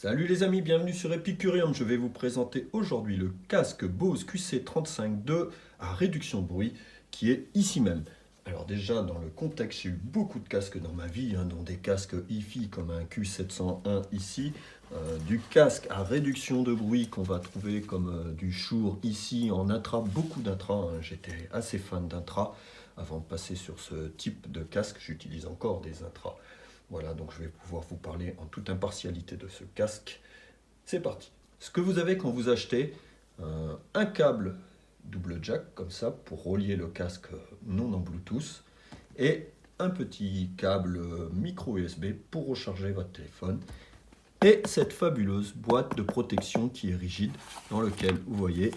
Salut les amis, bienvenue sur Epicurium. Je vais vous présenter aujourd'hui le casque Bose QC35-2 à réduction de bruit qui est ici même. Alors déjà dans le contexte, j'ai eu beaucoup de casques dans ma vie, dont des casques hi-fi comme un Q701 ici, du casque à réduction de bruit qu'on va trouver comme du Shure ici en intra, beaucoup d'intra, j'étais assez fan d'intra. Avant de passer sur ce type de casque, j'utilise encore des intras. Voilà, donc je vais pouvoir vous parler en toute impartialité de ce casque. C'est parti. Ce que vous avez quand vous achetez un câble double jack comme ça pour relier le casque non en Bluetooth et un petit câble micro USB pour recharger votre téléphone et cette fabuleuse boîte de protection qui est rigide dans lequel vous voyez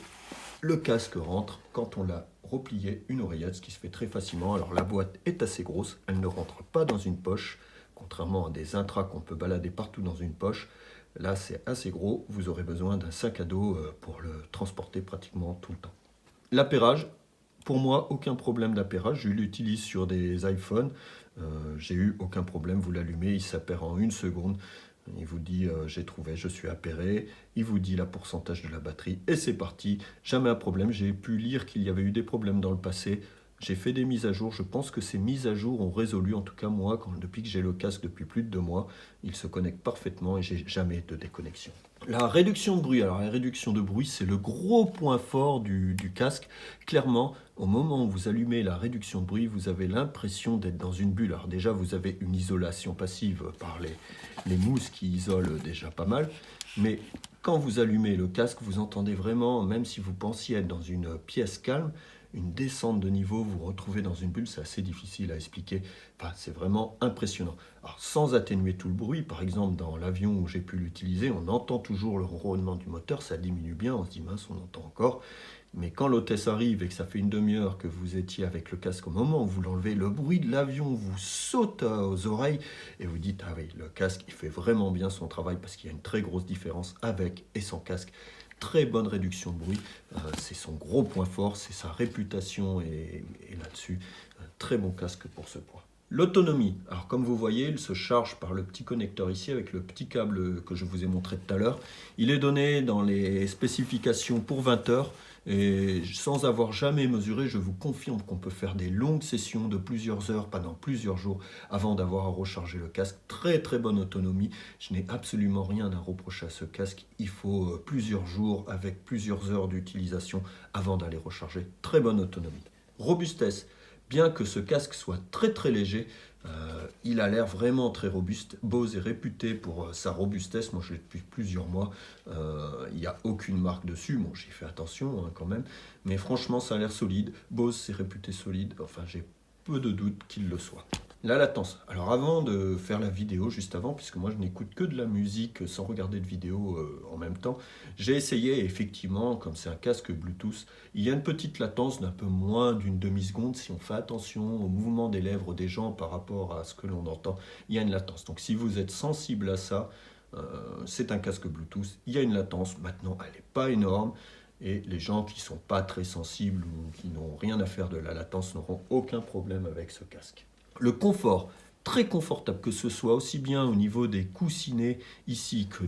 le casque rentre quand on l'a replié une oreillette, ce qui se fait très facilement. Alors la boîte est assez grosse, elle ne rentre pas dans une poche. Contrairement à des intras qu'on peut balader partout dans une poche, là c'est assez gros, vous aurez besoin d'un sac à dos pour le transporter pratiquement tout le temps. L'appairage, pour moi, aucun problème d'appairage, je l'utilise sur des iPhones, j'ai eu aucun problème, vous l'allumez, il s'appaire en une seconde, il vous dit j'ai trouvé, je suis appairé, il vous dit la pourcentage de la batterie et c'est parti, jamais un problème, j'ai pu lire qu'il y avait eu des problèmes dans le passé. J'ai fait des mises à jour, je pense que ces mises à jour ont résolu, en tout cas moi, depuis que j'ai le casque depuis plus de 2 mois, il se connecte parfaitement et j'ai jamais de déconnexion. La réduction de bruit, alors la réduction de bruit c'est le gros point fort du casque. Clairement, au moment où vous allumez la réduction de bruit, vous avez l'impression d'être dans une bulle. Alors déjà vous avez une isolation passive par les mousses qui isolent déjà pas mal, mais quand vous allumez le casque, vous entendez vraiment, même si vous pensiez être dans une pièce calme, une descente de niveau, vous vous retrouvez dans une bulle, c'est assez difficile à expliquer. Enfin, c'est vraiment impressionnant. Alors, sans atténuer tout le bruit, par exemple, dans l'avion où j'ai pu l'utiliser, on entend toujours le ronronnement du moteur, ça diminue bien, on se dit mince, on entend encore. Mais quand l'hôtesse arrive et que ça fait une demi-heure que vous étiez avec le casque au moment où vous l'enlevez, le bruit de l'avion vous saute aux oreilles et vous dites, ah oui, le casque, il fait vraiment bien son travail parce qu'il y a une très grosse différence avec et sans casque. Très bonne réduction de bruit, c'est son gros point fort, c'est sa réputation et là-dessus, un très bon casque pour ce point. L'autonomie, alors comme vous voyez, il se charge par le petit connecteur ici avec le petit câble que je vous ai montré tout à l'heure. Il est donné dans les spécifications pour 20 heures et sans avoir jamais mesuré, je vous confirme qu'on peut faire des longues sessions de plusieurs heures pendant plusieurs jours avant d'avoir à recharger le casque. Très très bonne autonomie, je n'ai absolument rien à reprocher à ce casque. Il faut plusieurs jours avec plusieurs heures d'utilisation avant d'aller recharger. Très bonne autonomie. Robustesse. Bien que ce casque soit très très léger, il a l'air vraiment très robuste. Bose est réputé pour sa robustesse. Moi, je l'ai depuis plusieurs mois. Il n'y a aucune marque dessus. Bon, j'ai fait attention quand même. Mais franchement, ça a l'air solide. Bose, c'est réputé solide. Enfin, j'ai peu de doute qu'il le soit. La latence. Alors avant de faire la vidéo, juste avant, puisque moi je n'écoute que de la musique sans regarder de vidéo en même temps, j'ai essayé effectivement, comme c'est un casque Bluetooth, il y a une petite latence d'un peu moins d'une demi-seconde. Si on fait attention au mouvement des lèvres des gens par rapport à ce que l'on entend, il y a une latence. Donc si vous êtes sensible à ça, c'est un casque Bluetooth, il y a une latence. Maintenant, elle n'est pas énorme. Et les gens qui ne sont pas très sensibles ou qui n'ont rien à faire de la latence n'auront aucun problème avec ce casque. Le confort, très confortable, que ce soit aussi bien au niveau des coussinets ici que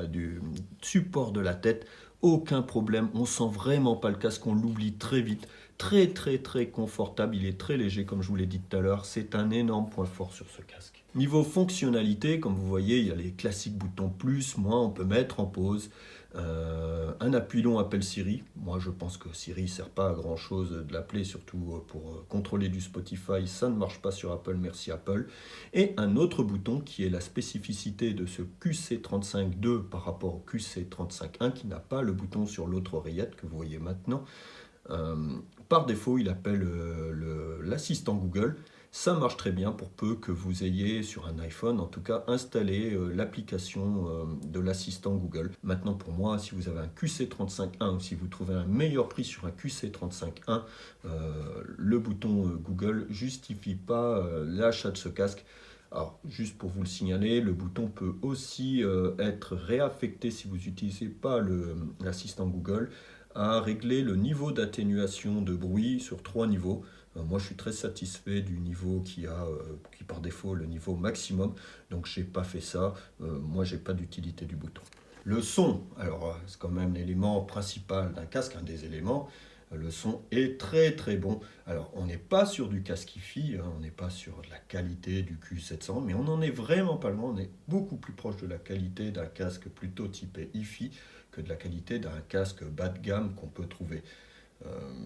du support de la tête, aucun problème, on sent vraiment pas le casque, on l'oublie très vite, très très très confortable, il est très léger comme je vous l'ai dit tout à l'heure, c'est un énorme point fort sur ce casque. Niveau fonctionnalité, comme vous voyez, il y a les classiques boutons plus, moins, on peut mettre en pause. Un appui long appelle Siri. Moi, je pense que Siri ne sert pas à grand chose de l'appeler, surtout pour contrôler du Spotify. Ça ne marche pas sur Apple, merci Apple. Et un autre bouton qui est la spécificité de ce QC35-2 par rapport au QC35-1 qui n'a pas le bouton sur l'autre oreillette que vous voyez maintenant. Par défaut, il appelle l'assistant Google. Ça marche très bien pour peu que vous ayez sur un iPhone, en tout cas, installé l'application de l'assistant Google. Maintenant, pour moi, si vous avez un QC35.1 ou si vous trouvez un meilleur prix sur un QC35.1, le bouton Google justifie pas l'achat de ce casque. Alors, juste pour vous le signaler, le bouton peut aussi être réaffecté si vous n'utilisez pas l'assistant Google à régler le niveau d'atténuation de bruit sur 3 niveaux. Moi, je suis très satisfait du niveau qui par défaut le niveau maximum. Donc, j'ai pas fait ça. Moi, j'ai pas d'utilité du bouton. Le son, alors c'est quand même l'élément principal d'un casque, un des éléments. Le son est très très bon. Alors, on n'est pas sur du casque hi-fi, hein, on n'est pas sur de la qualité du Q700, mais on n'en est vraiment pas loin. On est beaucoup plus proche de la qualité d'un casque plutôt typé hi-fi que de la qualité d'un casque bas de gamme qu'on peut trouver.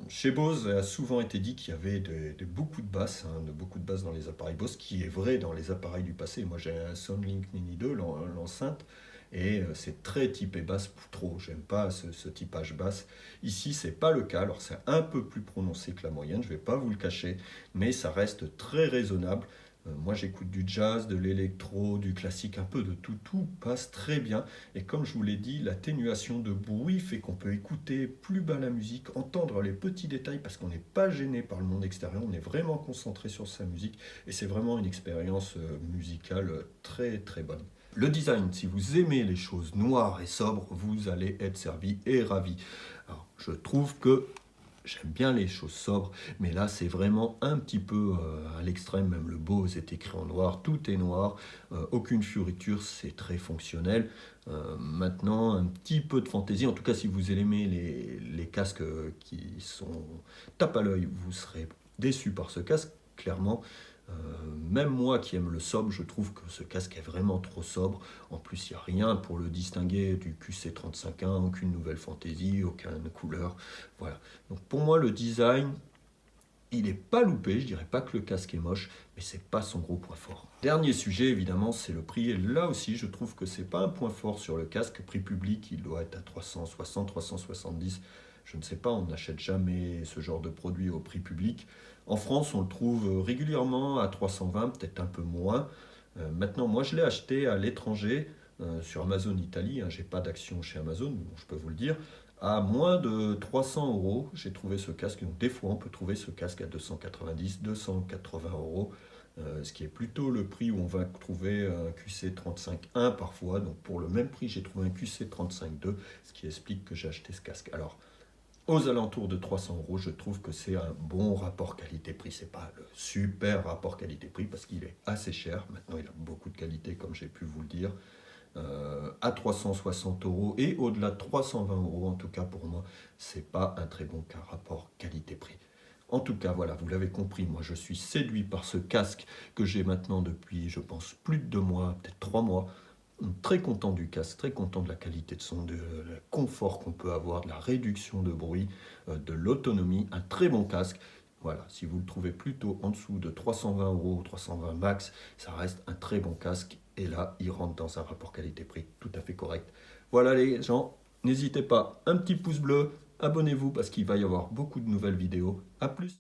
Chez Bose, il a souvent été dit qu'il y avait beaucoup de basses, hein, beaucoup de basses dans les appareils Bose, ce qui est vrai dans les appareils du passé. Moi, j'ai un Soundlink Mini 2, l'enceinte, et c'est très typé basse, trop. J'aime pas ce typage basse. Ici, c'est pas le cas. Alors, c'est un peu plus prononcé que la moyenne, je vais pas vous le cacher, mais ça reste très raisonnable. Moi, j'écoute du jazz, de l'électro, du classique, un peu de tout. Tout passe très bien. Et comme je vous l'ai dit, l'atténuation de bruit fait qu'on peut écouter plus bas la musique, entendre les petits détails parce qu'on n'est pas gêné par le monde extérieur. On est vraiment concentré sur sa musique. Et c'est vraiment une expérience musicale très très bonne. Le design, si vous aimez les choses noires et sobres, vous allez être servi et ravi. Alors, je trouve que j'aime bien les choses sobres, mais là c'est vraiment un petit peu à l'extrême, même le Bose est écrit en noir, tout est noir, aucune fioriture, c'est très fonctionnel. Maintenant, un petit peu de fantaisie, en tout cas si vous aimez les casques qui sont tape à l'œil, vous serez déçu par ce casque, clairement. Euh, Même moi qui aime le sobre, je trouve que ce casque est vraiment trop sobre. En plus, il n'y a rien pour le distinguer du QC35-1, aucune nouvelle fantaisie, aucune couleur. Voilà. Donc pour moi, le design, il n'est pas loupé. Je dirais pas que le casque est moche, mais c'est pas son gros point fort. Dernier sujet, évidemment, c'est le prix. Et là aussi, je trouve que c'est pas un point fort sur le casque. Prix public, il doit être à 360, 370. Je ne sais pas, on n'achète jamais ce genre de produit au prix public. En France, on le trouve régulièrement à 320, peut-être un peu moins. Maintenant, moi, je l'ai acheté à l'étranger, sur Amazon Italie. Hein, j'ai pas d'action chez Amazon, bon, je peux vous le dire. À moins de 300 euros, j'ai trouvé ce casque. Donc, des fois, on peut trouver ce casque à 290, 280 euros, ce qui est plutôt le prix où on va trouver un QC35-1 parfois. Donc, pour le même prix, j'ai trouvé un QC35-2, ce qui explique que j'ai acheté ce casque. Alors, aux alentours de 300 euros, je trouve que c'est un bon rapport qualité-prix. C'est pas le super rapport qualité-prix parce qu'il est assez cher. Maintenant, il a beaucoup de qualité, comme j'ai pu vous le dire. À 360 euros et au-delà de 320 euros, en tout cas pour moi, c'est pas un très bon rapport qualité-prix. En tout cas, voilà, vous l'avez compris, moi je suis séduit par ce casque que j'ai maintenant depuis, je pense, plus de 2 mois, peut-être 3 mois. Très content du casque, très content de la qualité de son, de le confort qu'on peut avoir, de la réduction de bruit, de l'autonomie. Un très bon casque. Voilà, si vous le trouvez plutôt en dessous de 320 euros, 320 max, ça reste un très bon casque. Et là, il rentre dans un rapport qualité-prix tout à fait correct. Voilà les gens, n'hésitez pas, un petit pouce bleu, abonnez-vous parce qu'il va y avoir beaucoup de nouvelles vidéos. A plus!